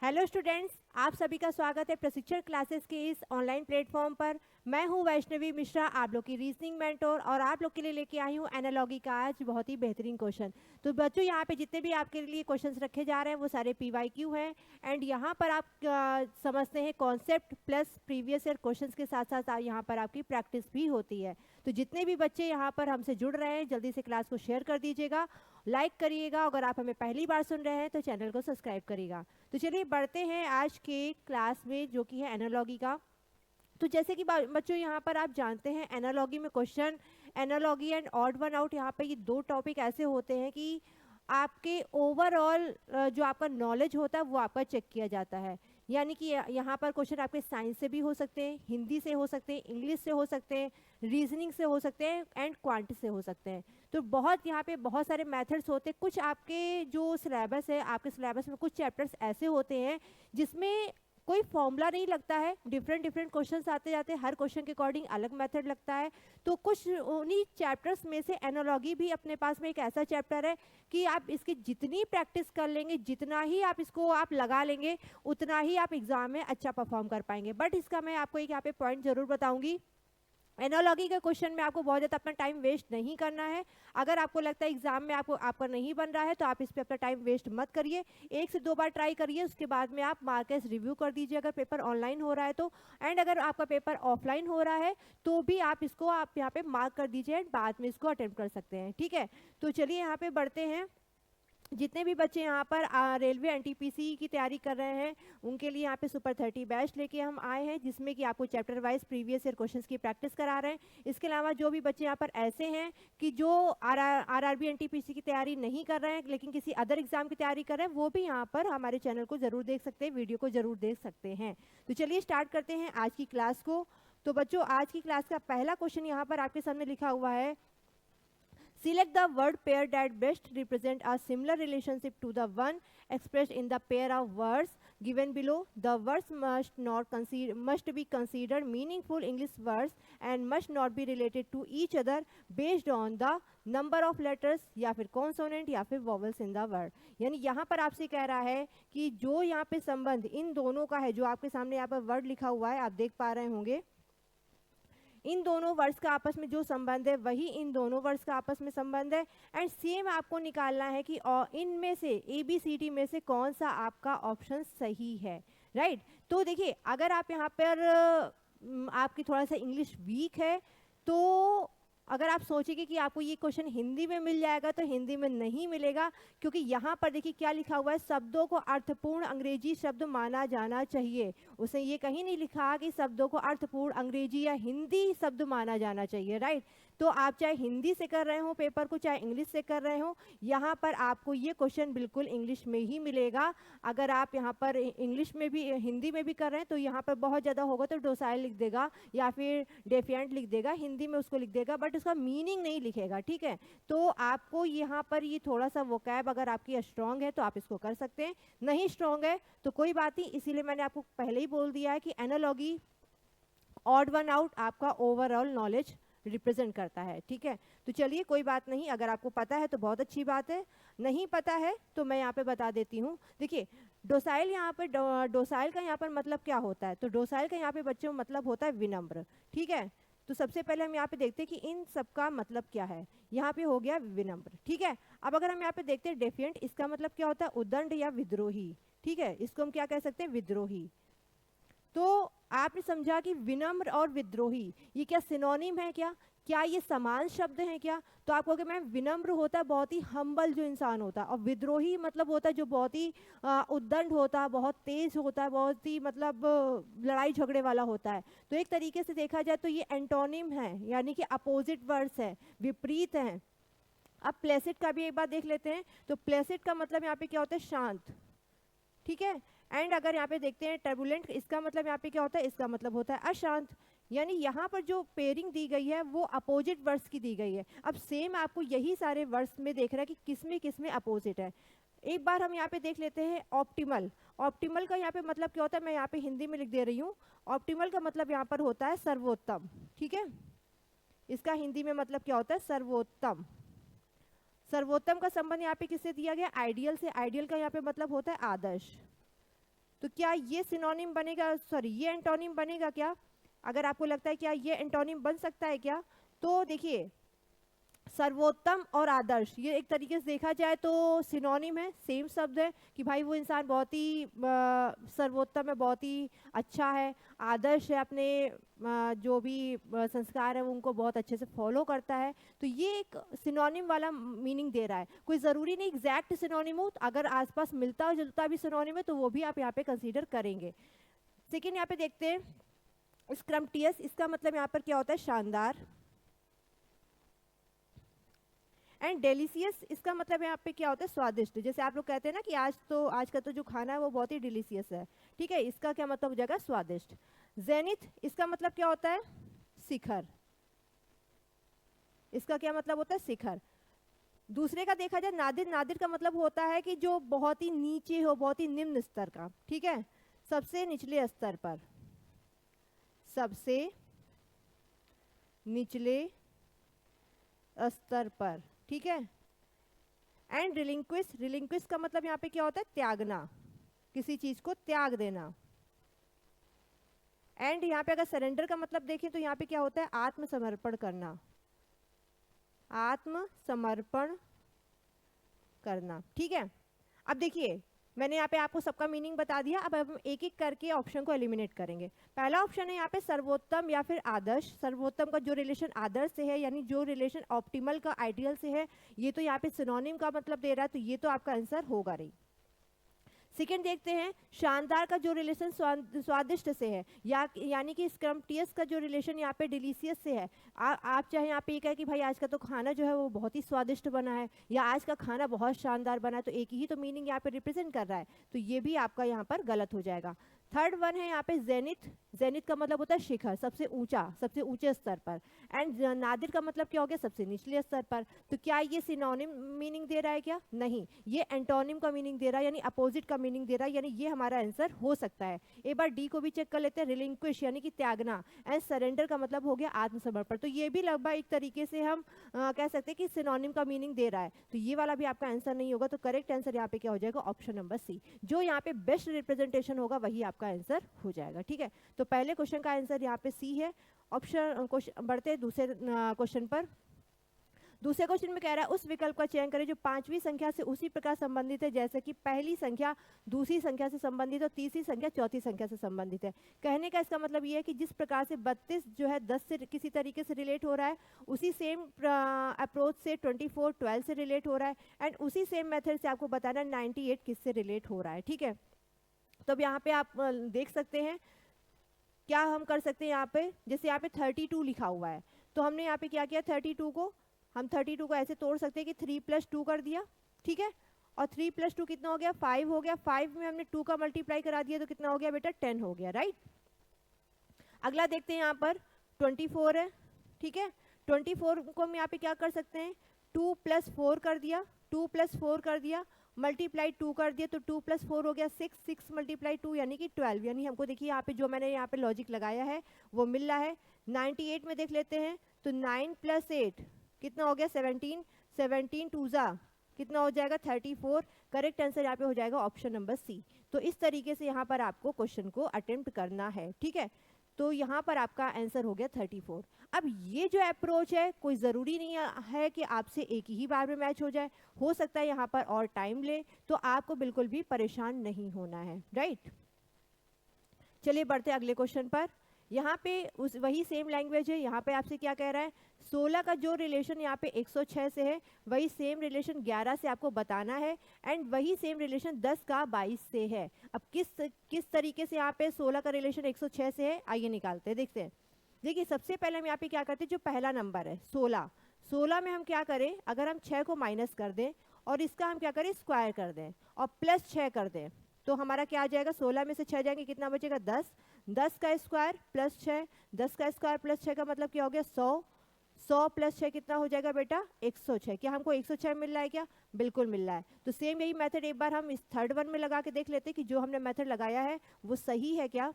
Hello students, आप सभी का स्वागत है प्रशिक्षण क्लासेस के इस ऑनलाइन प्लेटफॉर्म पर। मैं हूं वैष्णवी मिश्रा, आप लोग की रीजनिंग मेंटोर, और आप लोग के लिए लेके आई हूं एनालॉगी का आज बहुत ही बेहतरीन क्वेश्चन। तो बच्चों, यहां पे जितने भी आपके लिए क्वेश्चंस रखे जा रहे हैं वो सारे PYQ हैं। एंड यहां पर आप समझते हैं concept plus previous year questions के साथ साथ यहाँ पर आपकी प्रैक्टिस भी होती है। तो जितने भी बच्चे यहाँ पर हमसे जुड़ रहे हैं जल्दी से क्लास को शेयर कर दीजिएगा, लाइक करिएगा। अगर आप हमें पहली बार सुन रहे हैं तो चैनल को सब्सक्राइब करिएगा। तो चलिए बढ़ते हैं आज के क्लास में, जो कि है एनालॉगी का। तो जैसे कि बच्चों यहाँ पर आप जानते हैं एनालॉगी में question, analogy and odd one out, यहाँ पे ये दो टॉपिक ऐसे होते हैं कि आपके ओवरऑल जो आपका नॉलेज होता है वो आपका चेक किया जाता है। यानी कि यहाँ पर क्वेश्चन आपके साइंस से भी हो सकते हैं, हिंदी से हो सकते हैं, इंग्लिश से हो सकते हैं, रीजनिंग से हो सकते हैं एंड क्वांट से हो सकते हैं। तो बहुत यहाँ पे बहुत सारे मेथड्स होते हैं। कुछ आपके जो सिलेबस है, आपके सिलेबस में कुछ चैप्टर्स ऐसे होते हैं जिसमें कोई फॉर्मूला नहीं लगता है, डिफरेंट डिफरेंट क्वेश्चंस आते जाते हैं, हर क्वेश्चन के अकॉर्डिंग अलग मेथड लगता है। तो कुछ उन्हीं चैप्टर्स में से एनालॉगी भी अपने पास में एक ऐसा चैप्टर है कि आप इसकी जितनी प्रैक्टिस कर लेंगे, जितना ही आप इसको आप लगा लेंगे, उतना ही आप एग्जाम में अच्छा परफॉर्म कर पाएंगे। बट इसका मैं आपको एक यहाँ पे पॉइंट जरूर बताऊंगी, एनालॉगी के क्वेश्चन में आपको बहुत ज़्यादा अपना टाइम वेस्ट नहीं करना है। अगर आपको लगता है एग्जाम में आपका नहीं बन रहा है तो आप इस पर अपना टाइम वेस्ट मत करिए। 1 से 2 बार ट्राई करिए, उसके बाद में आप मार्कर्स रिव्यू कर दीजिए अगर पेपर ऑनलाइन हो रहा है तो। एंड अगर आपका पेपर ऑफलाइन हो रहा है तो भी आप इसको आप यहाँ पे मार्क कर दीजिए एंड बाद में इसको अटेम्प्ट कर सकते हैं। ठीक है, तो चलिए यहाँ पे बढ़ते हैं। जितने भी बच्चे यहाँ पर रेलवे NTPC की तैयारी कर रहे हैं उनके लिए यहाँ पे सुपर 30 बैच लेके हम आए हैं, जिसमें कि आपको chapter wise previous year questions की प्रैक्टिस करा रहे हैं। इसके अलावा जो भी बच्चे यहाँ पर ऐसे हैं कि जो RRB NTPC की तैयारी नहीं कर रहे हैं लेकिन किसी अदर एग्जाम की तैयारी कर रहे हैं, वो भी यहाँ पर हमारे चैनल को जरूर देख सकते हैं, वीडियो को जरूर देख सकते हैं। तो चलिए स्टार्ट करते हैं आज की क्लास को। तो बच्चों, आज की क्लास का पहला क्वेश्चन यहाँ पर आपके सामने लिखा हुआ है, select the word pair that best represent a similar relationship to the one expressed in the pair of words given below. The words must be considered meaningful English words and must not be related to each other based on the number of letters या फिर consonant या फिर vowels in the word। यानी यहाँ पर आपसे कह रहा है कि जो यहाँ पे संबंध इन दोनों का है, जो आपके सामने यहाँ पर वर्ड लिखा हुआ है आप देख पा रहे होंगे, इन दोनों वर्ड्स का आपस में जो संबंध है वही इन दोनों वर्ड्स का आपस में संबंध है। एंड सेम आपको निकालना है कि इनमें से ABCD में से कौन सा आपका ऑप्शन सही है। राइट, तो देखिए अगर आप यहाँ पर आपकी थोड़ा सा इंग्लिश वीक है तो अगर आप सोचेंगे कि आपको ये क्वेश्चन हिंदी में मिल जाएगा तो हिंदी में नहीं मिलेगा, क्योंकि यहाँ पर देखिए क्या लिखा हुआ है, शब्दों को अर्थपूर्ण अंग्रेजी शब्द माना जाना चाहिए। उसने ये कहीं नहीं लिखा कि शब्दों को अर्थपूर्ण अंग्रेजी या हिंदी शब्द माना जाना चाहिए। राइट, तो आप चाहे हिंदी से कर रहे हो पेपर को, चाहे इंग्लिश से कर रहे हो, यहाँ पर आपको ये क्वेश्चन बिल्कुल इंग्लिश में ही मिलेगा। अगर आप यहाँ पर इंग्लिश में भी हिंदी में भी कर रहे हैं तो यहाँ पर बहुत ज़्यादा होगा तो डोसाइल लिख देगा या फिर डेफिएंट लिख देगा, हिंदी में उसको लिख देगा, बट उसका मीनिंग नहीं लिखेगा। ठीक है, तो आपको यहाँ पर ये थोड़ा सा वोकैब अगर आपकी स्ट्रांग है तो आप इसको कर सकते हैं, नहीं स्ट्रांग है तो कोई बात नहीं। इसीलिए मैंने आपको पहले ही बोल दिया है कि एनालॉगी ऑड वन आउट आपका ओवरऑल नॉलेज रिप्रेजेंट करता है। ठीक है, तो चलिए कोई बात नहीं, अगर आपको पता है तो बहुत अच्छी बात है, नहीं पता है तो मैं यहाँ पे बता देती हूँ। देखिए डोसाइल, यहाँ पे डोसाइल का यहाँ पर मतलब क्या होता है, तो डोसाइल का यहाँ पे बच्चों मतलब होता है विनम्र। ठीक है, तो सबसे पहले हम यहाँ पे देखते हैं कि इन सब का मतलब क्या है। यहाँ पे हो गया विनम्र। ठीक है, अब अगर हम यहाँ पे देखते हैं डेफिएंट, इसका मतलब क्या होता है, उद्दंड या विद्रोही। ठीक है, इसको हम क्या कह सकते हैं, विद्रोही। तो आपने समझा कि विनम्र और विद्रोही ये क्या सिनोनिम है, क्या ये समान शब्द हैं क्या? तो आप कहोगे मैम विनम्र होता है बहुत ही हम्बल जो इंसान होता है, और विद्रोही मतलब होता है जो बहुत ही उद्दंड होता है, बहुत तेज होता है, बहुत ही मतलब लड़ाई झगड़े वाला होता है। तो एक तरीके से देखा जाए तो ये एंटोनिम है, यानी कि अपोजिट वर्ड्स है, विपरीत हैं। अब प्लेसिड का भी एक बार देख लेते हैं, तो प्लेसिड का मतलब यहाँ पे क्या होता है, शांत। ठीक है, एंड अगर यहाँ पे देखते हैं टर्बुलेंट, इसका मतलब यहाँ पे क्या होता है, इसका मतलब होता है अशांत। यानी यहाँ पर जो पेयरिंग दी गई है वो अपोजिट वर्ड्स की दी गई है। अब सेम आपको यही सारे वर्ड्स में देख रहा है कि किसमें अपोजिट है। एक बार हम यहाँ पे देख लेते हैं ऑप्टिमल। ऑप्टिमल का यहाँ पे मतलब क्या होता है, मैं यहाँ पे हिंदी में लिख दे रही हूँ। ऑप्टिमल का मतलब यहाँ पर होता है सर्वोत्तम। ठीक है, इसका हिंदी में मतलब क्या होता है, सर्वोत्तम। सर्वोत्तम का संबंध यहाँ पे किससे दिया गया, आइडियल से। आइडियल का यहाँ पे मतलब होता है आदर्श। तो क्या ये सिनोनिम बनेगा, सॉरी ये एंटोनिम बनेगा क्या? अगर आपको लगता है क्या ये एंटोनिम बन सकता है क्या, तो देखिए सर्वोत्तम और आदर्श ये एक तरीके से देखा जाए तो सिनोनिम है, सेम शब्द है कि भाई वो इंसान बहुत ही सर्वोत्तम है, बहुत ही अच्छा है, आदर्श है, अपने जो भी संस्कार है वो उनको बहुत अच्छे से फॉलो करता है। तो ये एक सिनोनिम वाला मीनिंग दे रहा है। कोई ज़रूरी नहीं एग्जैक्ट सिनोनिम हो, अगर आसपास मिलता जुलता भी सिनोनिम है तो वो भी आप यहाँ पे कंसीडर करेंगे। सेकेंड यहाँ पे देखते हैं स्क्रम्पटियस, इसका मतलब यहाँ पर क्या होता है? शानदार। एंड डेलीशियस, इसका मतलब यहाँ पे क्या होता है? स्वादिष्ट। जैसे आप लोग कहते हैं ना कि आज का तो जो खाना है वो बहुत ही डिलीशियस है, ठीक है, इसका क्या मतलब हो जाएगा? स्वादिष्ट। जेनिथ, इसका मतलब क्या होता है? शिखर। इसका क्या मतलब होता है? शिखर। दूसरे का देखा जाए नादिर, नादिर का मतलब होता है कि जो बहुत ही नीचे हो, बहुत ही निम्न स्तर का, ठीक है, सबसे निचले स्तर पर, सबसे निचले स्तर पर, ठीक है। एंड रिलिंक्विश, रिलिंक्विश का मतलब यहाँ पे क्या होता है? त्यागना, किसी चीज को त्याग देना। एंड यहाँ पे अगर सरेंडर का मतलब देखें तो यहाँ पे क्या होता है? आत्मसमर्पण करना, आत्मसमर्पण करना, ठीक है। अब देखिए मैंने यहाँ पे आपको सबका मीनिंग बता दिया, अब हम एक एक करके ऑप्शन को एलिमिनेट करेंगे। पहला ऑप्शन है यहाँ पे सर्वोत्तम या फिर आदर्श। सर्वोत्तम का जो रिलेशन आदर्श से है, यानी जो रिलेशन ऑप्टिमल का आइडियल से है, ये तो यहाँ पे सिनोनिम का मतलब दे रहा है, तो ये तो आपका आंसर होगा नहीं। सेकेंड देखते हैं शानदार का जो रिलेशन स्वादिष्ट से है, यानी कि स्क्रम्पटियस का जो रिलेशन यहाँ पे डिलीशियस से है। आप चाहे यहाँ पे ये कहे कि भाई आज का तो खाना जो है वो बहुत ही स्वादिष्ट बना है, या आज का खाना बहुत शानदार बना है, तो एक ही तो मीनिंग यहाँ पे रिप्रेजेंट कर रहा है, तो ये भी आपका यहाँ पर गलत हो जाएगा। थर्ड वन है यहाँ पे जेनिथ, जेनिथ का मतलब होता है शिखर, सबसे ऊंचा, सबसे ऊंचे स्तर पर। एंड नादिर का मतलब क्या हो गया? सबसे निचले स्तर पर। तो क्या ये सिनोनिम मीनिंग दे रहा है क्या? नहीं, ये एंटोनिम का मीनिंग दे रहा है, यानी अपोजिट का मीनिंग दे रहा है, यानी ये हमारा आंसर हो सकता है। एक बार डी को भी चेक कर लेते हैं, रिलिंक्विश यानी कि त्यागना, एंड सरेंडर का मतलब हो गया आत्मसमर्पण। तो ये भी लगभग एक तरीके से हम कह सकते हैं कि सिनोनिम का मीनिंग दे रहा है, तो ये वाला भी आपका आंसर नहीं होगा। तो करेक्ट आंसर यहाँ पे क्या हो जाएगा? ऑप्शन नंबर सी, जो यहाँ पे बेस्ट रिप्रेजेंटेशन होगा वही आपका आंसर हो जाएगा, ठीक है। तो पहले क्वेश्चन का आंसर यहाँ पे सी है। ऑप्शन बढ़ते हैं दूसरे क्वेश्चन पर। दूसरे क्वेश्चन में कह रहा है उस विकल्प का चयन करें जो पांचवी संख्या से उसी प्रकार संबंधित है जैसे कि पहली संख्या दूसरी संख्या से संबंधित और तीसरी संख्या चौथी संख्या से संबंधित है। कहने का इसका मतलब ये है कि जिस प्रकार से 32 जो है 10 से किसी तरीके से रिलेट हो रहा है, उसी सेम अप्रोच से 24 12 से रिलेट हो रहा है, एंड उसी सेम मेथड से आपको बताना 98 किससे रिलेट हो रहा है, ठीक है। तो अब यहाँ पे आप देख सकते हैं क्या हम कर सकते हैं। यहाँ पे जैसे यहाँ पे 32 लिखा हुआ है, तो हमने यहाँ पे क्या किया, 32 को हम 32 को ऐसे तोड़ सकते हैं कि 3 + 2 कर दिया, ठीक है, और 3 + 2 कितना हो गया? 5 हो गया। 5 में हमने 2 का मल्टीप्लाई करा दिया तो कितना हो गया बेटा? 10 हो गया, राइट। अगला देखते हैं यहाँ पर 24 है, ठीक है। 24 को हम यहाँ पे क्या कर सकते हैं? 2 + 4 कर दिया, 2 + 4 कर दिया, मल्टीप्लाई 2 कर दिया, तो 2 + 4 हो गया 6, 6 × 2 यानी कि 12, यानी हमको देखिए यहाँ पे जो मैंने यहाँ पे लॉजिक लगाया है वो मिल रहा है। 98 में देख लेते हैं, तो 9 + 8 कितना हो गया? 17, 17 2 जा कितना हो जाएगा? 34। करेक्ट आंसर यहाँ पे हो जाएगा ऑप्शन नंबर सी। तो इस तरीके से यहाँ पर आपको क्वेश्चन को अटेम्प्ट करना है, ठीक है। तो यहाँ पर आपका आंसर हो गया 34। अब ये जो अप्रोच है कोई ज़रूरी नहीं है कि आपसे एक ही बार में मैच हो जाए, हो सकता है यहाँ पर और टाइम ले, तो आपको बिल्कुल भी परेशान नहीं होना है, राइट। चलिए बढ़ते अगले क्वेश्चन पर। यहाँ पे उस वही सेम लैंग्वेज है, यहाँ पे आपसे क्या कह रहा है? 16 का जो रिलेशन यहाँ पे 106 से है, वही सेम रिलेशन 11 से आपको बताना है, एंड वही सेम रिलेशन 10 का 22 से है। अब किस तरीके से यहाँ पे 16 का रिलेशन 106 से है, आइए निकालते हैं, देखते हैं। देखिए सबसे पहले हम यहाँ पे क्या करते हैं, जो पहला नंबर है 16, 16 में हम क्या करें, अगर हम 6 को माइनस कर दें और इसका हम क्या करें? स्क्वायर कर दें और प्लस 6 कर दें, तो हमारा क्या आ जाएगा? 16 में से 6 जाएंगे, कितना बचेगा? 10, 10 का स्क्वायर प्लस 6, 10 का स्क्वायर प्लस 6 का मतलब क्या हो गया? 100, 100 + 6 कितना हो जाएगा बेटा? 106। क्या हमको 106 मिल रहा है क्या? बिल्कुल मिल रहा है। तो सेम यही मेथड एक बार हम इस थर्ड वन में लगा के देख लेते हैं कि जो हमने मेथड लगाया है वो सही है क्या।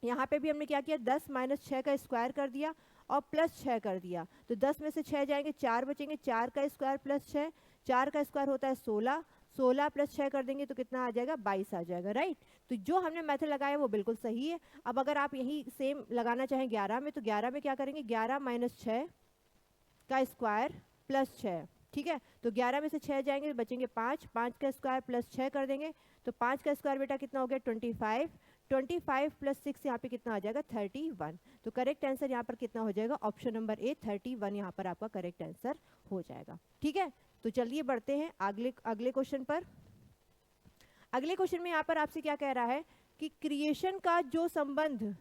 यहाँ पे भी हमने क्या किया? 10 - 6 का स्क्वायर कर दिया और प्लस 6 कर दिया, तो 10 में से 6 जाएंगे, 4 बचेंगे, 4 का स्क्वायर प्लस 6, 4 का स्क्वायर होता है 16, 16 प्लस 6 कर देंगे तो कितना आ जाएगा, 22 आ जाएगा, राइट। तो जो हमने मेथड लगाया वो बिल्कुल सही है। अब अगर आप यही सेम लगाना चाहें 11 में, तो 11 में क्या करेंगे, 11 माइनस 6 का स्क्वायर प्लस 6, ठीक है। तो 11 में से 6 जाएंगे तो बचेंगे 5, 5 का स्क्वायर प्लस 6 कर देंगे तो 5 का स्क्वायर बेटा कितना हो गया, 25, 25 प्लस 6 यहाँ पे कितना आ जाएगा, 31। तो करेक्ट आंसर यहाँ पर कितना हो जाएगा, ऑप्शन नंबर ए 31 यहाँ पर आपका करेक्ट आंसर हो जाएगा, ठीक है। तो चलिए बढ़ते हैं अगले क्वेश्चन पर। अगले क्वेश्चन में यहाँ पर आपसे क्या कह रहा है कि क्रिएशन का जो संबंध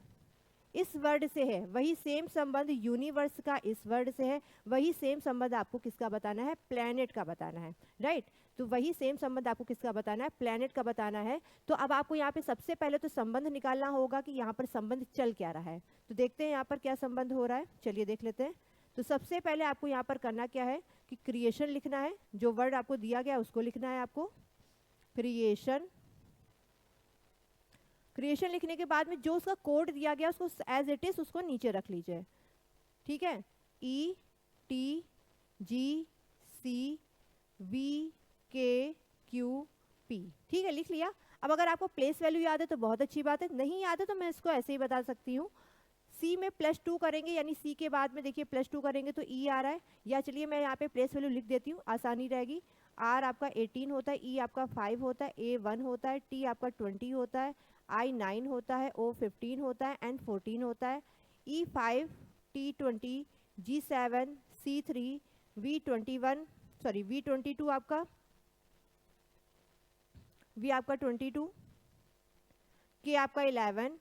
इस वर्ड से है वही सेम संबंध यूनिवर्स का इस वर्ड से है, वही सेम संबंध आपको किसका बताना है, प्लेनेट का बताना है, राइट। तो वही सेम संबंध आपको किसका बताना है, प्लेनेट का बताना है। तो अब आपको यहाँ पे सबसे पहले तो संबंध निकालना होगा कि यहाँ पर संबंध चल क्या रहा है। तो देखते हैं यहाँ पर क्या संबंध हो रहा है, चलिए देख लेते हैं। तो सबसे पहले आपको यहाँ पर करना क्या है कि क्रिएशन लिखना है, जो वर्ड आपको दिया गया उसको लिखना है आपको, क्रिएशन। क्रिएशन लिखने के बाद में जो उसका कोड दिया गया उसको एज इट इज उसको नीचे रख लीजिए, ठीक है। ETGCVKQP, ठीक है, लिख लिया। अब अगर आपको प्लेस वैल्यू याद है तो बहुत अच्छी बात है, नहीं याद है तो मैं इसको ऐसे ही बता सकती हूँ। सी में +2 करेंगे, यानी सी के बाद में देखिए +2 करेंगे तो ई आ रहा है, या चलिए मैं यहाँ पे प्लेस वैल्यू लिख देती हूँ, आसानी रहेगी। आर आपका 18 होता है, ई आपका 5 होता है, ए 1 होता है, टी आपका 20 होता है, I 9 होता है, O 15 होता है, N 14 होता है, E 5, T 20, G 7, C 3, V 21, sorry V 22 आपका, V आपका 22, K आपका 11,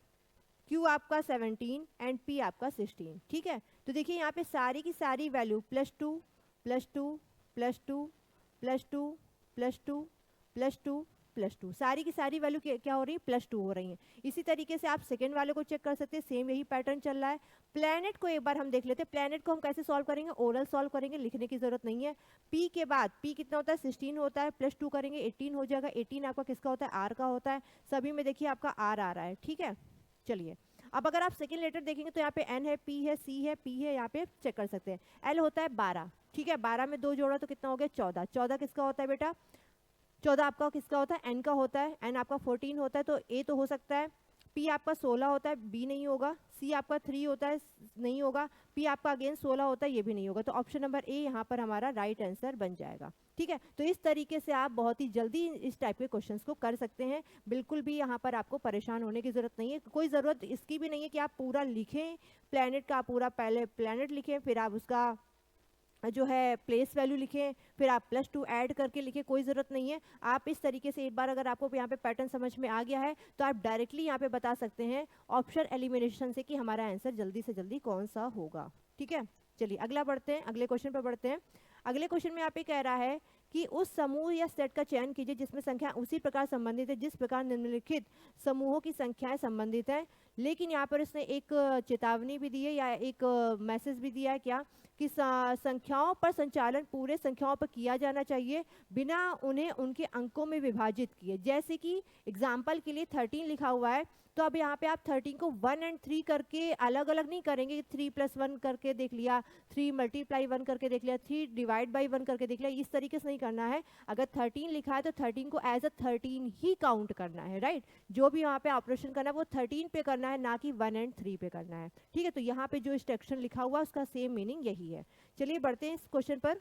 Q आपका 17 एंड P आपका 16, ठीक है। तो देखिए यहाँ पे सारी की सारी वैल्यू +2 +2 +2 +2 +2 +2 +2, सारी की सारी वैल्यू क्या हो रही है, +2 हो रही है। इसी तरीके से आप सेकेंड वाले को चेक कर सकते हैं, सेम यही पैटर्न चल रहा है। प्लेनेट को एक बार हम देख लेते हैं, प्लेनेट को हम कैसे सॉल्व करेंगे, ओरल सॉल्व करेंगे, लिखने की जरूरत नहीं है। पी के बाद पी कितना होता है, 16 होता है, +2 करेंगे 18 हो जाएगा, 18 आपका किसका होता है, आर का होता है। सभी में देखिए आपका आर आ रहा है, ठीक है। चलिए अब अगर आप सेकेंड लेटर देखेंगे तो यहाँ पे एन है, पी है, सी है, पी है, यहाँ पे चेक कर सकते हैं। एल होता है 12, ठीक है, 12 में 2 जोड़ा तो कितना हो गया, 14, 14 किसका होता है बेटा, 14 आपका किसका होता है, एन का होता है, एन आपका 14 होता है तो ए तो हो सकता है, पी आपका 16 होता है, बी नहीं होगा, सी आपका 3 होता है, नहीं होगा, पी आपका अगेन 16 होता है, ये भी नहीं होगा। तो ऑप्शन नंबर ए यहाँ पर हमारा राइट आंसर बन जाएगा, ठीक है। तो इस तरीके से आप बहुत ही जल्दी इस टाइप के क्वेश्चंस को कर सकते हैं, बिल्कुल भी यहाँ पर आपको परेशान होने की जरूरत नहीं है। कोई ज़रूरत इसकी भी नहीं है कि आप पूरा लिखें प्लेनेट का, पूरा पहले प्लेनेट लिखें फिर आप उसका जो है प्लेस वैल्यू लिखें, फिर आप +2 ऐड करके लिखें, कोई ज़रूरत नहीं है। आप इस तरीके से एक बार अगर आपको यहाँ पे पैटर्न समझ में आ गया है तो आप डायरेक्टली यहाँ पे बता सकते हैं ऑप्शन एलिमिनेशन से कि हमारा आंसर जल्दी से जल्दी कौन सा होगा, ठीक है। चलिए अगला बढ़ते हैं, अगले क्वेश्चन पर बढ़ते हैं। अगले क्वेश्चन में आप ये कह रहा है कि उस समूह या सेट का चयन कीजिए जिसमें संख्या उसी प्रकार संबंधित है जिस प्रकार निम्नलिखित समूहों की संख्याएं संबंधित है। लेकिन यहाँ पर इसने एक चेतावनी भी दी है या एक मैसेज भी दिया है क्या, कि संख्याओं पर संचालन पूरे संख्याओं पर किया जाना चाहिए बिना उन्हें उनके अंकों में विभाजित किए। जैसे कि एग्जाम्पल के लिए 13 लिखा हुआ है, तो अब यहाँ पे आप 13 को 1 और 3 करके अलग अलग नहीं करेंगे, 3 + 1 करके देख लिया, 3 × 1 करके देख लिया, 3 ÷ 1 करके देख लिया, इस तरीके से नहीं करना है। अगर 13 लिखा है तो 13 को एज अ 13 ही काउंट करना है, राइट। जो भी वहाँ पे ऑपरेशन करना है वो 13 पे करना है, ना कि 1 और 3 पे करना है, ठीक है। तो यहाँ पे जो इंस्ट्रक्शन लिखा हुआ है उसका सेम मीनिंग यही है। चलिए बढ़ते हैं इस क्वेश्चन पर।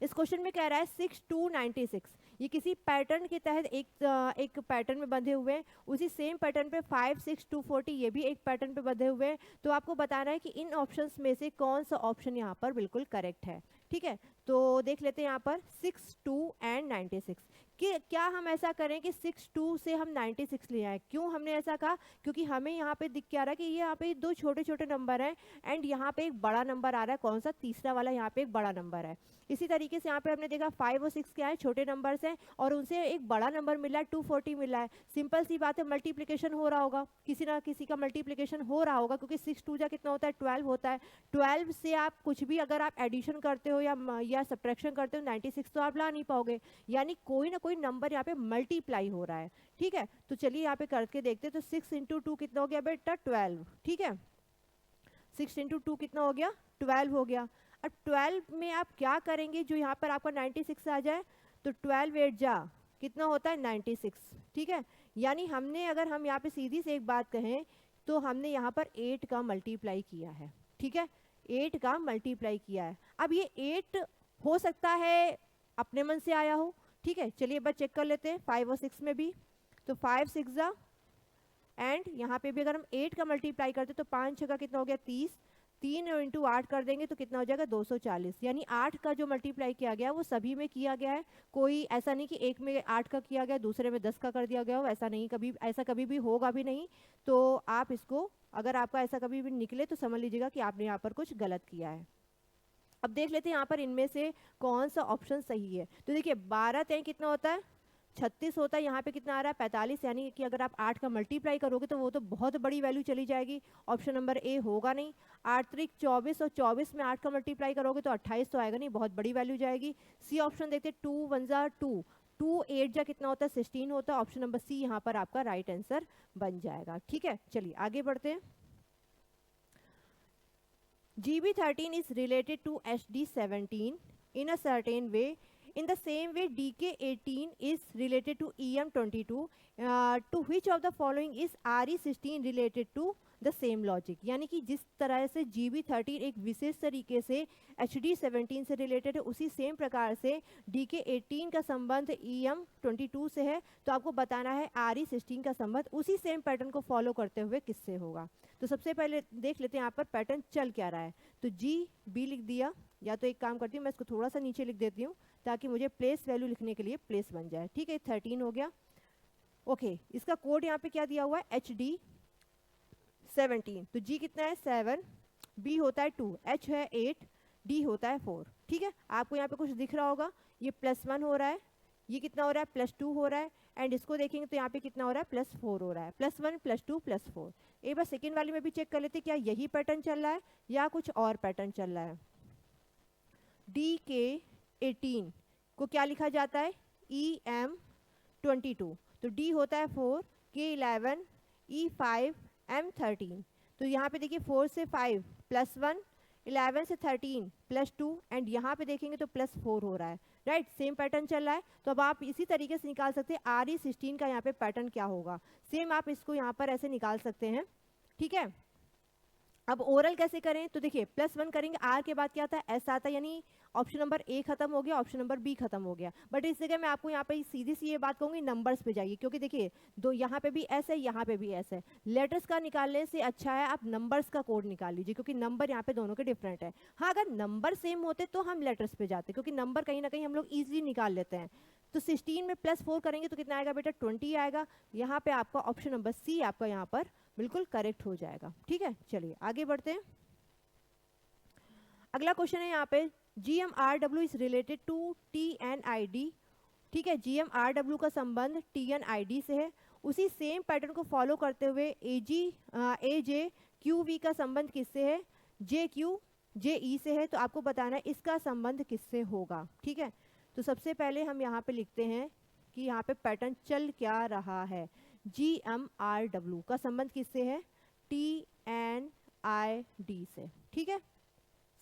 इस क्वेश्चन में कह रहा है 6 to 96, ये किसी पैटर्न के तहत एक पैटर्न में बंधे हुए हैं। उसी सेम पैटर्न पे 5, 6 to 40 ये भी एक पैटर्न पे बंधे हुए हैं। तो आपको बताना है कि इन ऑप्शंस में से कौन सा ऑप्शन यहाँ पर बिल्कुल करेक्ट है, ठीक है। तो देख लेते हैं यहाँ पर 6, 2 and 96 कि क्या हम ऐसा करें कि 6, 2 से हम 96 ले आए। क्यों हमने ऐसा कहा, क्योंकि हमें यहाँ पे दिख क्या रहा है कि ये यहाँ पे 2 छोटे छोटे नंबर हैं एंड यहाँ पे एक बड़ा नंबर आ रहा है, कौन सा, तीसरा वाला यहाँ पे एक बड़ा नंबर है। इसी तरीके से यहाँ पे हमने देखा 5 और 6 क्या है, छोटे नंबर्स हैं और उनसे एक बड़ा नंबर मिला है, 240 मिला है। सिंपल सी बात है, मल्टीप्लिकेशन हो रहा होगा, किसी ना किसी का मल्टीप्लिकेशन हो रहा होगा, क्योंकि 6 2 जा कितना होता है, 12 होता है। 12 से आप कुछ भी अगर आप एडिशन करते हो या सब्ट्रैक्शन करते हो 96 तो आप ला नहीं पाओगे, यानी कोई ना कोई नंबर यहाँ पे मल्टीप्लाई हो रहा है, ठीक है। तो चलिए यहाँ पे करके देखते हैं। तो 6 × 2 कितना हो गया बेटा, 12, ठीक है। 6 × 2 कितना हो गया, 12 हो गया। अब 12 में आप क्या करेंगे जो यहाँ पर आपका 96 आ जाए, तो 12 8 जा कितना होता है 96, ठीक है। यानी हमने अगर हम यहाँ पे सीधी से एक बात कहें तो हमने यहाँ पर 8 का मल्टीप्लाई किया है, ठीक है, 8 का मल्टीप्लाई किया है। अब ये 8 हो सकता है अपने मन से आया हो, ठीक है। चलिए एक बार चेक कर लेते हैं 5 और 6 में भी। तो 5 6 जा एंड यहाँ पे भी अगर हम 8 का मल्टीप्लाई करते तो 5 6 का कितना हो गया 30, 3 इंटू 8 कर देंगे तो कितना हो जाएगा 240। यानी 8 का जो मल्टीप्लाई किया गया वो सभी में किया गया है, कोई ऐसा नहीं कि एक में 8 का किया गया दूसरे में 10 का कर दिया गया हो, ऐसा नहीं, कभी ऐसा कभी भी होगा भी नहीं। तो आप इसको, अगर आपका ऐसा कभी भी निकले तो समझ लीजिएगा कि आपने यहाँ पर कुछ गलत किया है। अब देख लेते हैं यहाँ पर इनमें से कौन सा ऑप्शन सही है। तो देखिए 12 3 कितना होता है 36 होता है, यहाँ पे कितना आ रहा है 45, यानी कि अगर आप 8 का मल्टीप्लाई करोगे तो वो तो बहुत बड़ी वैल्यू चली जाएगी, ऑप्शन नंबर ए होगा नहीं। 8 3 24 और 24 में 8 का मल्टीप्लाई करोगे तो 28 तो आएगा नहीं, बहुत बड़ी वैल्यू जाएगी। सी ऑप्शन देखते 2 1 जा 2, 2 8 जा कितना होता है 16 होता है, ऑप्शन नंबर सी यहाँ पर आपका राइट आंसर बन जाएगा, ठीक है। चलिए आगे बढ़ते हैं। GB13 is related to HD17 in a certain way. In the same way, DK18 is related to EM22. To which of the following is RE16 related to the same logic? यानी कि जिस तरह से GB13 एक विशेष तरीके से HD17 से related है, उसी सेम प्रकार से DK18 का संबंध EM22 से है। तो आपको बताना है RE16 का संबंध उसी सेम पैटर्न को फॉलो करते हुए किससे होगा। तो सबसे पहले देख लेते हैं यहाँ पर पैटर्न चल क्या रहा है। तो GB लिख दिया, या तो एक काम करती हूँ मैं इसको थोड़ा सा नीचे लिख देती हूँ ताकि मुझे प्लेस वैल्यू लिखने के लिए प्लेस बन जाए, ठीक है। 13 हो गया, ओके। इसका कोड यहाँ पे क्या दिया हुआ है HD17। तो G कितना है 7, B होता है 2, H है 8, D होता है 4, ठीक है। आपको यहाँ पे कुछ दिख रहा होगा, ये +1 हो रहा है, ये कितना हो रहा है +2 हो रहा है, एंड इसको देखेंगे तो यहाँ पे कितना हो रहा है +4 हो रहा है, +1 +2 +4। एक बार सेकेंड वाली में भी चेक कर लेते क्या यही पैटर्न चल रहा है या कुछ और पैटर्न चल रहा है। DK18 को क्या लिखा जाता है EM22, तो D होता है 4, K11, E5, M13। तो यहाँ पे देखिए 4 से 5 +1, 11 से 13 +2, एंड यहाँ पे देखेंगे तो +4 हो रहा है, राइट। सेम पैटर्न चल रहा है। तो अब आप इसी तरीके से निकाल सकते हैं RE16 का यहाँ पे पैटर्न क्या होगा। सेम आप इसको यहाँ पर ऐसे निकाल सकते हैं, ठीक है। अब ओरल कैसे करें, तो देखिए +1 करेंगे, R के बाद क्या आता है S आता है, यानी ऑप्शन नंबर ए खत्म हो गया, ऑप्शन नंबर बी खत्म हो गया। बट इस जगह मैं आपको यहाँ पे सीधी सी ये बात कहूँगी नंबर्स पे जाइए, क्योंकि देखिए दो यहाँ पे भी एस है, यहाँ पे भी एस है। लेटर्स का निकालने से अच्छा है आप नंबर्स का कोड निकाल लीजिए, क्योंकि नंबर यहाँ पे दोनों के डिफरेंट है। हाँ, अगर नंबर सेम होते तो हम लेटर्स पे जाते, क्योंकि नंबर कहीं ना कहीं हम लोग ईजिली निकाल लेते हैं। तो 16 में +4 करेंगे तो कितना आएगा बेटा 20 आएगा। यहाँ पे आपका ऑप्शन नंबर सी आपका यहाँ पर बिल्कुल करेक्ट हो जाएगा, ठीक है। चलिए आगे बढ़ते हैं। अगला क्वेश्चन है यहाँ पे GMRW is related to TNID, ठीक है। GMRW का संबंध TNID से है। उसी सेम पैटर्न को फॉलो करते हुए AJQV का संबंध किससे है, JQJE से है। तो आपको बताना है इसका संबंध किससे होगा, ठीक है। तो सबसे पहले हम यहाँ पे लिखते हैं कि यहाँ पे पैटर्न चल क्या रहा है। GMRW का संबंध किससे है, TNID से, ठीक है।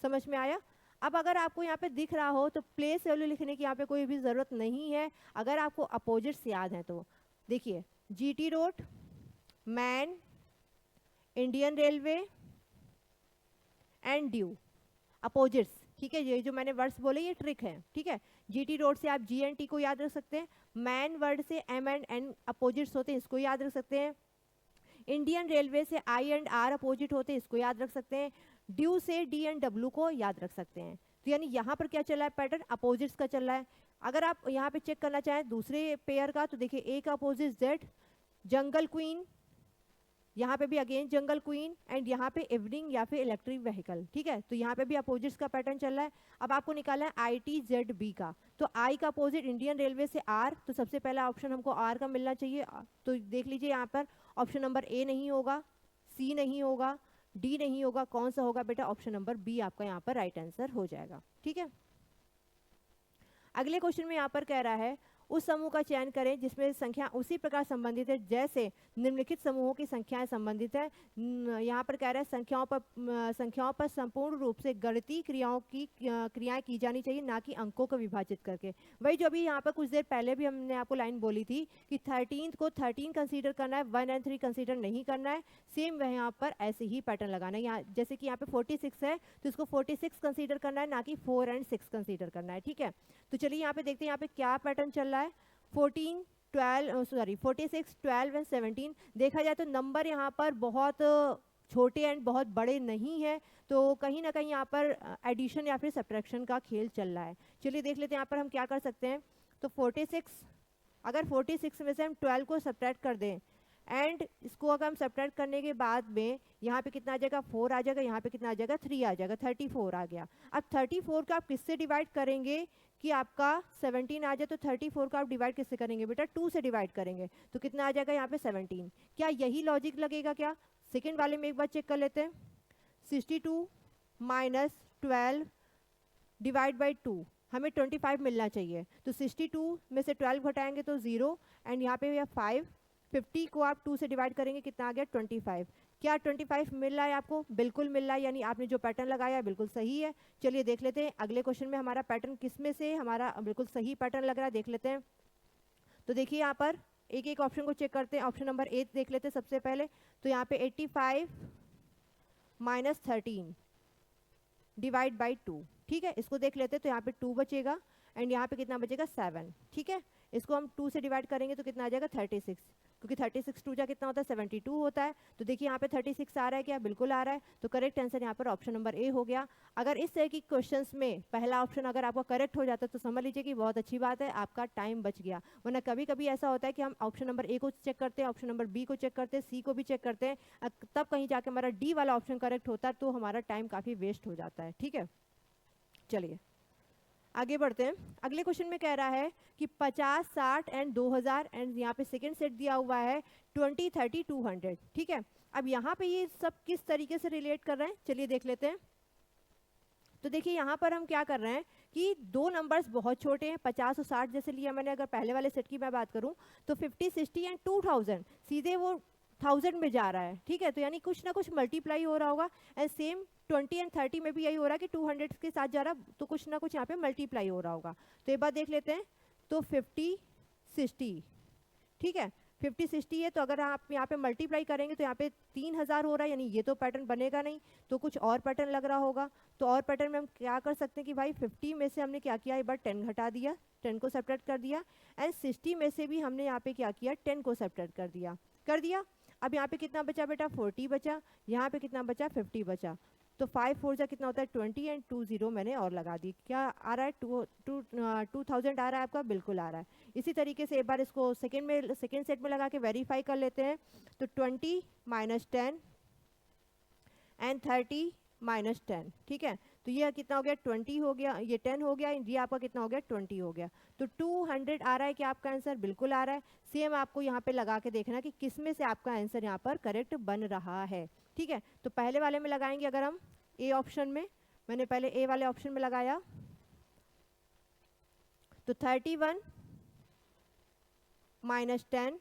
समझ में आया। अब अगर आपको यहाँ पे दिख रहा हो तो प्लेस वैल्यू लिखने की यहाँ पे कोई भी ज़रूरत नहीं है। अगर आपको अपोजिट्स याद हैं तो देखिए GT road, man, Indian railway and due, opposites, ठीक है। ये जो मैंने वर्ड्स बोले ये ट्रिक है, ठीक है। GT रोड से आप GNT को याद रख सकते हैं, मैन वर्ड से M एंड N अपोजिट्स होते हैं, इसको याद रख सकते हैं। इंडियन रेलवे से I एंड R अपोजिट होते हैं, इसको याद रख सकते हैं। ड्यू से D एंड W को याद रख सकते हैं। तो यानी यहाँ पर क्या चल रहा है, पैटर्न अपोजिट्स का चल रहा है। अगर आप यहाँ पे चेक करना चाहें दूसरे पेयर का, तो देखिए A का अपोजिट Z, जंगल क्वीन, यहाँ पे भी अगेन जंगल क्वीन, एंड यहाँ पे इवनिंग या फिर इलेक्ट्रिक व्हीकल, ठीक है। तो यहाँ पे भी अपोजिट्स का पैटर्न चल रहा है। अब आपको निकालना है ITZB का। तो I का अपोजिट इंडियन रेलवे से R, तो सबसे पहला ऑप्शन हमको R का मिलना चाहिए। तो देख लीजिए यहाँ पर ऑप्शन नंबर A नहीं होगा, C नहीं होगा, D नहीं होगा, कौन सा होगा बेटा, ऑप्शन नंबर B आपका यहाँ पर राइट आंसर हो जाएगा, ठीक है। अगले क्वेश्चन में यहाँ पर कह रहा है उस समूह का चयन करें जिसमें संख्या उसी प्रकार संबंधित है जैसे निम्नलिखित समूहों की संख्याएं संबंधित है। यहाँ पर कह रहा है संख्याओं पर संपूर्ण रूप से गणितीय क्रियाएं की जानी चाहिए, ना कि अंकों को विभाजित करके। वही जो अभी यहाँ पर कुछ देर पहले भी हमने आपको लाइन बोली थी कि 13 को 13 कंसीडर करना है, 1 और 3 कंसीडर नहीं करना है। सेम वह यहाँ पर ऐसे ही पैटर्न लगाना है। यहाँ जैसे कि यहाँ पे 46 है तो इसको 46 कंसीडर करना है, ना कि 4 और 6 कंसीडर करना है। ठीक है, तो चलिए यहाँ पे देखते हैं यहाँ पे क्या पैटर्न चल रहा है। 46, 12 एंड 17। देखा जाए तो नंबर यहाँ पर बहुत छोटे एंड बहुत बड़े नहीं है, तो कहीं ना कहीं यहाँ पर एडिशन या फिर सब्ट्रैक्शन का खेल चल रहा है। चलिए देख लेते हैं यहाँ पर हम क्या कर सकते हैं। तो 46, अगर 46 में से हम 12 को सब्ट्रैक्ट कर दें एंड इसको अगर हम सब्ट्रैक्ट करने के बाद में यहाँ पे कितना आ जाएगा, 4 आ जाएगा, यहाँ पे कितना आ जाएगा, 3 आ जाएगा, 34 आ गया। अब 34 को आप किससे डिवाइड करेंगे कि आपका 17 आ जाए, तो 34 को आप डिवाइड किससे करेंगे बेटा, 2 से डिवाइड करेंगे, तो कितना आ जाएगा यहाँ पे 17। क्या यही लॉजिक लगेगा क्या? सेकेंड वाले में एक बार चेक कर लेते हैं। 62 माइनस 12 डिवाइड बाई 2, हमें 25 मिलना चाहिए, तो 62 में से 12 घटाएंगे तो 0 एंड यहाँ पे 5। 50 को आप 2 से डिवाइड करेंगे, कितना आ गया, 25। क्या 25 मिल रहा है आपको? बिल्कुल मिल रहा है, यानी आपने जो पैटर्न लगाया बिल्कुल सही है। चलिए देख लेते हैं अगले क्वेश्चन में हमारा पैटर्न किस में से हमारा बिल्कुल सही पैटर्न लग रहा है, देख लेते हैं। तो देखिए यहाँ पर एक एक ऑप्शन को चेक करते हैं। ऑप्शन नंबर 8 देख लेते हैं सबसे पहले। तो यहाँ पे 85 माइनस 13 डिवाइड बाई 2, ठीक है, इसको देख लेते हैं। तो यहाँ पे 2 बचेगा एंड यहाँ पे कितना बचेगा, 7। ठीक है, इसको हम 2 से डिवाइड करेंगे तो कितना आ जाएगा, 36, क्योंकि 36 2 जा कितना होता है, 72 होता है। तो देखिए यहाँ पे 36 आ रहा है क्या? बिल्कुल आ रहा है। तो करेक्ट आंसर यहाँ पर ऑप्शन नंबर ए हो गया। अगर इस तरह की क्वेश्चंस में पहला ऑप्शन अगर आपका करेक्ट हो जाता है तो समझ लीजिए कि बहुत अच्छी बात है, आपका टाइम बच गया। वरना कभी कभी ऐसा होता है कि हम ऑप्शन नंबर ए को चेक करते हैं, ऑप्शन नंबर बी को चेक करते हैं, सी को भी चेक करते हैं, तब कहीं जाके हमारा डी वाला ऑप्शन करेक्ट होता है, तो हमारा टाइम काफ़ी वेस्ट हो जाता है। ठीक है, चलिए आगे बढ़ते हैं। अगले क्वेश्चन में कह रहा है कि 50, 60 एंड 2000 एंड यहाँ पे सेकंड सेट दिया हुआ है 20, 30, 200। ठीक है, अब यहाँ पे ये सब किस तरीके से रिलेट कर रहे हैं, चलिए देख लेते हैं। तो देखिए यहाँ पर हम क्या कर रहे हैं कि दो नंबर्स बहुत छोटे हैं, 50 और 60 जैसे लिया मैंने। अगर पहले वाले सेट की मैं बात करूँ तो 50, 60 एंड 2000 सीधे वो 1000 में जा रहा है। ठीक है, तो यानी कुछ ना कुछ मल्टीप्लाई हो रहा होगा। एंड सेम 20 एंड 30 में भी यही हो रहा है कि 200 के साथ जा रहा, तो कुछ ना कुछ यहाँ पे मल्टीप्लाई हो रहा होगा। तो एक बार देख लेते हैं। तो 50, 60, ठीक है, 50, 60 है, तो अगर आप यहाँ पे मल्टीप्लाई करेंगे तो यहाँ पे 3000 हो रहा है, यानी ये तो पैटर्न बनेगा नहीं, तो कुछ और पैटर्न लग रहा होगा। तो और पैटर्न में हम क्या कर सकते हैं कि भाई 50 में से हमने क्या किया, एक बार 10 घटा दिया, 10 को सब्ट्रैक्ट कर दिया। एंड 60 में से भी हमने यहाँ पे क्या किया, 10 को सब्ट्रैक्ट कर दिया। अब यहाँ पे कितना बचा बेटा, 40 बचा। यहाँ पे कितना बचा, 50 बचा। तो 5 4 जा कितना होता है, 20 एंड 2 0 मैंने और लगा दी। क्या आ रहा है, 2000 आ रहा है आपका, बिल्कुल आ रहा है। इसी तरीके से एक बार इसको सेकेंड सेट में लगा के वेरीफाई कर लेते हैं। तो 20 माइनस 10 एंड 30 माइनस 10, ठीक है, तो ये कितना हो गया, 20 हो गया, ये 10 हो गया, ये आपका कितना हो गया, 20 हो गया। तो 200 आ रहा है क्या आपका आंसर, बिल्कुल आ रहा है। सेम आपको यहाँ पे लगा के देखना कि किस में से आपका आंसर यहाँ पर करेक्ट बन रहा है। ठीक है, तो पहले वाले में लगाएंगे अगर हम ए ऑप्शन में, मैंने पहले ए वाले ऑप्शन में लगाया, तो 31 माइनस 10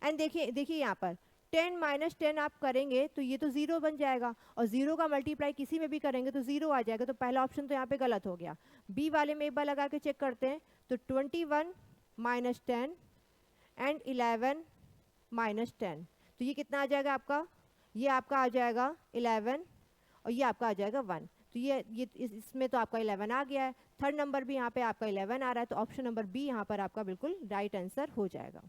एंड देखिए यहाँ पर 10 माइनस 10 आप करेंगे तो ये तो 0 बन जाएगा, और 0 का मल्टीप्लाई किसी में भी करेंगे तो 0 आ जाएगा। तो पहला ऑप्शन तो यहाँ पे गलत हो गया। बी वाले में एक बार लगा के चेक करते हैं। तो 21 माइनस 10 एंड 11 माइनस 10, तो ये कितना आ जाएगा आपका, ये आपका आ जाएगा 11 और ये आपका आ जाएगा 1। तो ये इसमें तो आपका 11 आ गया है। थर्ड नंबर भी यहाँ पे आपका 11 आ रहा है, तो ऑप्शन नंबर बी यहाँ पर आपका बिल्कुल राइट आंसर हो जाएगा।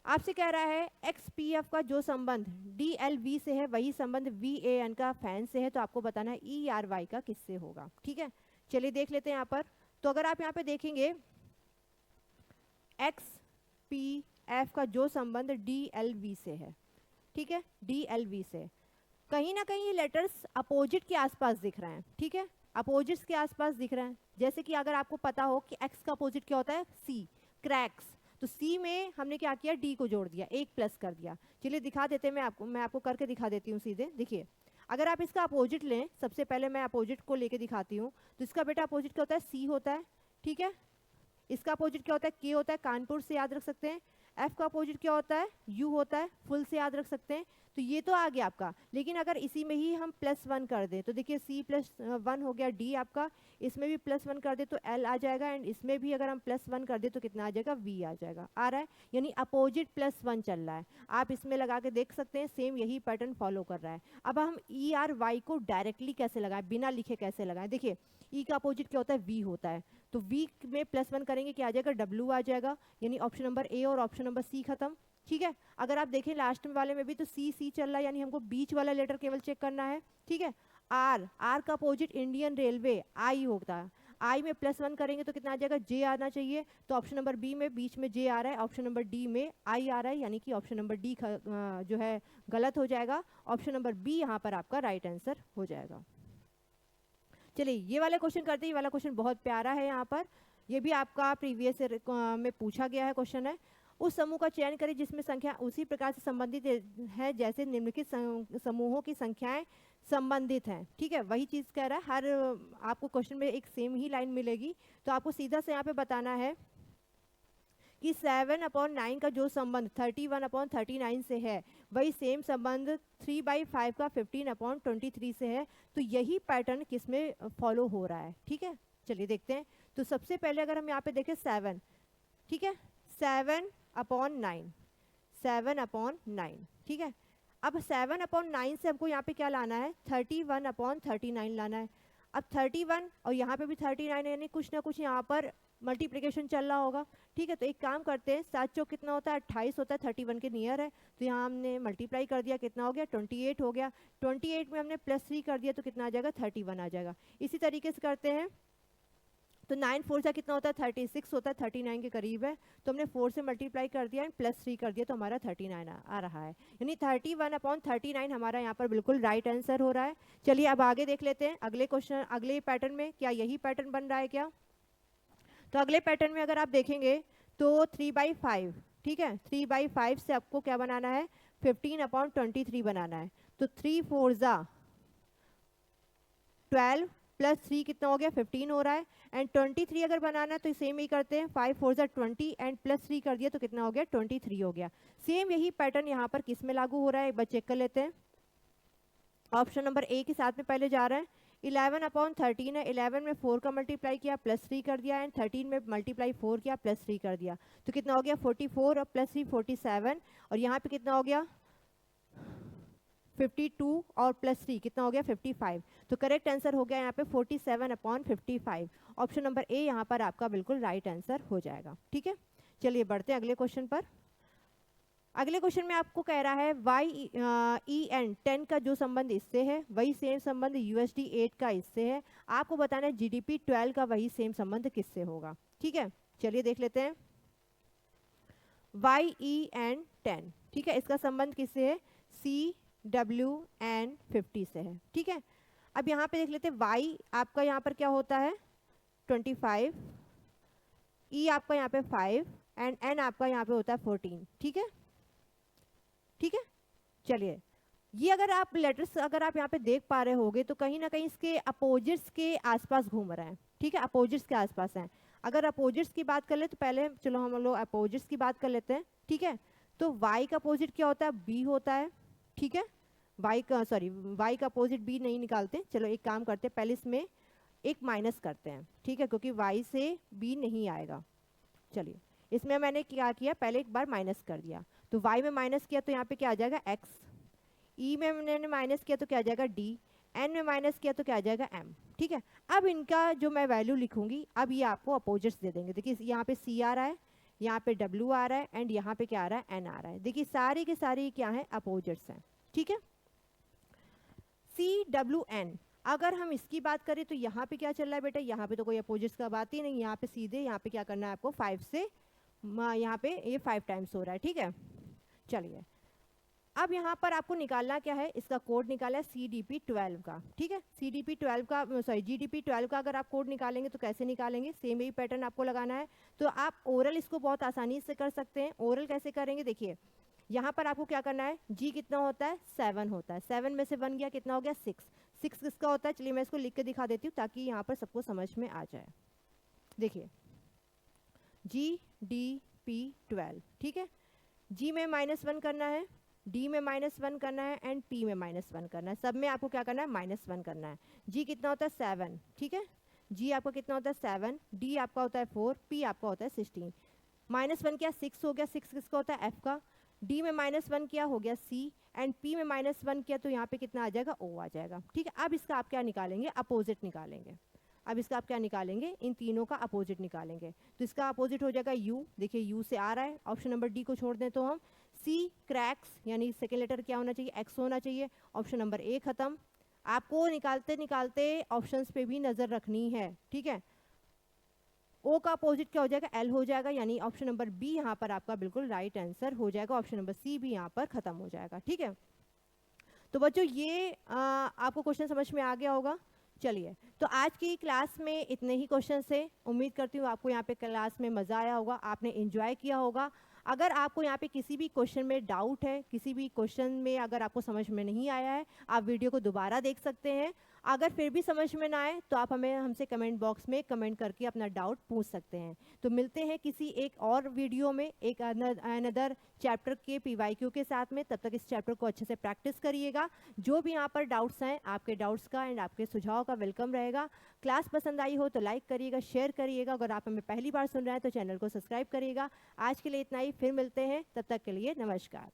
आपसे कह रहा है XPF का जो संबंध DLV से है वही संबंध VAN का फैन से है, तो आपको बताना है ERY का किससे होगा। ठीक है, चलिए देख लेते हैं यहाँ पर। तो अगर आप यहाँ पे देखेंगे XPF का जो संबंध DLV से है, ठीक है, DLV से कहीं ना कहीं ये लेटर्स अपोजिट के आसपास दिख रहे हैं। ठीक है, अपोजिट्स के आसपास दिख रहे हैं। जैसे कि अगर आपको पता हो कि X का अपोजिट क्या होता है, C, क्रैक्स, तो सी में हमने क्या किया, डी को जोड़ दिया, एक प्लस कर दिया। चलिए दिखा देते हैं, मैं आपको करके दिखा देती हूँ सीधे। देखिए अगर आप इसका अपोजिट लें, सबसे पहले मैं अपोजिट को लेके दिखाती हूँ। तो इसका बेटा अपोजिट क्या होता है, सी होता है। ठीक है, इसका अपोजिट क्या होता है, के होता है, कानपुर से याद रख सकते हैं। एफ का अपोजिट क्या होता है, यू होता है, फुल से याद रख सकते हैं। तो ये तो आ गया आपका, लेकिन अगर इसी में ही हम +1 कर दें तो देखिए C+1 हो गया, डी आपका, इसमें भी +1 कर दे तो L आ जाएगा, एंड इसमें भी अगर हम +1 कर दे तो कितना आ जाएगा, V आ जाएगा। आ रहा है, यानी अपोजिट +1 चल रहा है। आप इसमें लगा के देख सकते हैं, सेम यही पैटर्न फॉलो कर रहा है। अब हम ERY को डायरेक्टली कैसे लगाएं, बिना लिखे कैसे लगाएं। देखिए E का अपोजिट क्या होता है, V होता है, तो V में +1 करेंगे क्या आ जाएगा, W आ जाएगा, यानी ऑप्शन नंबर ए और ऑप्शन नंबर सी खत्म। ठीक है, अगर आप देखें लास्ट वाले में भी तो सी चल रहा है, यानी हमको बीच वाला लेटर केवल चेक करना है। ठीक है, आर का अपोजिट इंडियन रेलवे आई होता है, आई में +1 करेंगे तो कितना आ जाएगा, जे आना चाहिए, तो ऑप्शन नंबर बी में बीच में जे आ रहा है, ऑप्शन नंबर डी में आई आ रहा है, यानी कि ऑप्शन नंबर डी जो है गलत हो जाएगा, ऑप्शन नंबर बी यहाँ पर आपका राइट आंसर हो जाएगा। चलिए ये वाला क्वेश्चन करते हैं, ये वाला क्वेश्चन बहुत प्यारा है, यहाँ पर ये भी आपका प्रीवियस में पूछा गया है क्वेश्चन है। उस समूह का चयन करें जिसमें संख्या उसी प्रकार से संबंधित है जैसे निम्नलिखित समूहों की संख्याएं संबंधित हैं। ठीक है, वही चीज़ कह रहा है, हर आपको क्वेश्चन में एक सेम ही लाइन मिलेगी, तो आपको सीधा से यहाँ पे बताना है कि 7/9 का जो संबंध 31/39 से है, वही सेम संबंध 3/5 का 15/23 से है। तो यही पैटर्न किस में फॉलो हो रहा है। ठीक है, चलिए देखते हैं। तो सबसे पहले अगर हम यहाँ पे देखें 7, ठीक है, 7/9, 7/9, ठीक है। अब 7/9 से हमको यहाँ पे क्या लाना है, 31/39 लाना है। अब 31 और यहाँ पे भी 39 है, यानी कुछ ना कुछ यहाँ पर मल्टीप्लिकेशन चल रहा होगा। ठीक है, तो एक काम करते हैं, 7 चौक कितना होता है, 28 होता है, 31 के नियर है, तो यहाँ हमने मल्टीप्लाई कर दिया, कितना हो गया, 28 हो गया। 28 में हमने +3 कर दिया तो कितना आ जाएगा, 31 आ जाएगा। इसी तरीके से करते हैं, तो 9 4 से कितना होता है, 36 होता है, 39 के करीब है, तो हमने 4 से मल्टीप्लाई कर दिया एंड +3 कर दिया तो हमारा 39 आ रहा है, यानी 31/39 हमारा यहाँ पर बिल्कुल राइट आंसर हो रहा है। चलिए अब आगे देख लेते हैं अगले क्वेश्चन, अगले पैटर्न में क्या यही पैटर्न बन रहा है क्या। तो अगले पैटर्न में अगर आप देखेंगे तो 3/5, ठीक है, 3/5 से आपको क्या बनाना है, 15/23 बनाना है। तो 3 4 12 +3 कितना हो गया, 15 हो रहा है, एंड 23 अगर बनाना है तो सेम ही करते हैं, 5 4 20 एंड +3 कर दिया तो कितना हो गया, 23 हो गया। सेम यही पैटर्न यहाँ पर किस में लागू हो रहा है, एक बार चेक कर लेते हैं। ऑप्शन नंबर ए के साथ में पहले जा रहा है, 11/13 है, 11 में 4 का मल्टीप्लाई किया +3 कर दिया, एंड 13 में मल्टीप्लाई 4 किया +3 कर दिया, तो कितना हो गया, 44 और +3 47, और यहाँ पे कितना हो गया 52 और +3 कितना हो गया 55। तो करेक्ट आंसर हो गया यहाँ पे 47/55। ऑप्शन नंबर ए यहाँ पर आपका बिल्कुल राइट आंसर हो जाएगा। ठीक है, चलिए बढ़ते हैं अगले क्वेश्चन पर। अगले क्वेश्चन में आपको कह रहा है YEN 10 का जो संबंध इससे है, वही सेम संबंध USD 8 का इससे है। आपको बताना है GDP 12 का वही सेम संबंध किससे होगा। ठीक है, चलिए देख लेते हैं। YEN 10, ठीक है, इसका संबंध किससे है, CWN 50 से है। ठीक है, अब यहाँ पे देख लेते हैं, Y आपका यहाँ पर क्या होता है 25, E आपका यहाँ पे 5 एंड N आपका यहाँ पे होता है 14। ठीक है, ठीक है, चलिए ये अगर आप लेटर्स अगर आप यहाँ पे देख पा रहे होगे तो कहीं ना कहीं इसके अपोजिट्स के आसपास घूम रहे हैं। ठीक है, अपोजिट्स के आसपास हैं। अगर अपोजिट्स की बात कर ले तो पहले चलो हम लोग अपोजिट्स की बात कर लेते हैं। ठीक है, तो Y का अपोजिट क्या होता है, B होता है। ठीक है, Y का अपोजिट B नहीं निकालते, चलो एक काम करते हैं, पहले इसमें एक माइनस करते हैं। ठीक है, क्योंकि Y से B नहीं आएगा। चलिए इसमें मैंने क्या किया, पहले एक बार माइनस कर दिया, तो Y में माइनस किया तो यहाँ पे क्या आ जाएगा X, E में मैंने माइनस किया तो क्या आ जाएगा D, N में माइनस किया तो क्या आ जाएगा M। ठीक है, अब इनका जो मैं वैल्यू लिखूंगी, अब ये आपको अपोजिट्स दे देंगे। देखिए यहाँ पे C आ रहा है, यहाँ पे W आ रहा है, एंड यहाँ पे क्या आ रहा है, N आ रहा है। देखिए सारी के सारी क्या है, अपोजिट्स हैं। ठीक है, CWN अगर हम इसकी बात करें तो यहाँ पे क्या चल रहा है बेटा, यहाँ पे तो कोई अपोजिट्स का बात ही नहीं, यहाँ पे सीधे यहाँ पे क्या करना है आपको, 5 से यहाँ पे ये 5 टाइम्स हो रहा है। ठीक है, चलिए अब यहाँ पर आपको निकालना क्या है, इसका कोड निकाला है CDP 12 का। ठीक है, GDP 12 का अगर आप कोड निकालेंगे तो कैसे निकालेंगे, सेम यही पैटर्न आपको लगाना है। तो आप ओरल इसको बहुत आसानी से कर सकते हैं। ओरल कैसे करेंगे, देखिए यहाँ पर आपको क्या करना है, G कितना होता है 7 होता है, 7 में से 1 गया कितना हो गया 6 किसका होता है, चलिए मैं इसको लिख के दिखा देती हूँ ताकि यहाँ पर सबको समझ में आ जाए। देखिए GDP12, ठीक है। G में -1 करना है, D में -1 करना है एंड P में -1 करना है। सब में आपको क्या करना है, -1 करना है। G कितना होता है 7, ठीक है। G आपका कितना होता है 7, D आपका होता है 4, P आपका होता है 16। -1 क्या 6 हो गया, 6 किसका होता है F का। D में -1 किया हो गया C एंड P में -1 किया तो यहाँ पे कितना आ जाएगा, O आ जाएगा, ठीक है। अब इसका आप क्या निकालेंगे, अपोजिट निकालेंगे। अब इसका आप क्या निकालेंगे, इन तीनों का अपोजिट निकालेंगे। तो इसका अपोजिट हो जाएगा U, देखिए U से आ रहा है, ऑप्शन नंबर डी को छोड़ दें तो हम। C क्रैक्स यानी सेकेंड लेटर क्या होना चाहिए, X होना चाहिए, ऑप्शन नंबर ए खत्म। आपको निकालते निकालते ऑप्शंस पे भी नजर रखनी है, ठीक है। ओ का अपोजिट क्या हो जाएगा, एल हो जाएगा, यानी ऑप्शन नंबर बी यहाँ पर आपका बिल्कुल राइट आंसर हो जाएगा। ऑप्शन नंबर सी भी यहाँ पर खत्म हो जाएगा, ठीक है। तो बच्चों ये आपको क्वेश्चन समझ में आ गया होगा। चलिए, तो आज की क्लास में इतने ही क्वेश्चन थे। उम्मीद करती हूँ आपको यहाँ पे क्लास में मज़ा आया होगा, आपने एंजॉय किया होगा। अगर आपको यहाँ पे किसी भी क्वेश्चन में डाउट है, किसी भी क्वेश्चन में अगर आपको समझ में नहीं आया है, आप वीडियो को दोबारा देख सकते हैं। अगर फिर भी समझ में ना आए तो आप हमें हमसे कमेंट बॉक्स में कमेंट करके अपना डाउट पूछ सकते हैं। तो मिलते हैं किसी एक और वीडियो में एक अनदर चैप्टर के PYQ के साथ में। तब तक इस चैप्टर को अच्छे से प्रैक्टिस करिएगा। जो भी यहाँ पर डाउट्स हैं, आपके डाउट्स का एंड आपके सुझाव का वेलकम रहेगा। क्लास पसंद आई हो तो लाइक करिएगा, शेयर करिएगा। अगर आप हमें पहली बार सुन रहे हैं तो चैनल को सब्सक्राइब करिएगा। आज के लिए इतना ही, फिर मिलते हैं, तब तक के लिए नमस्कार।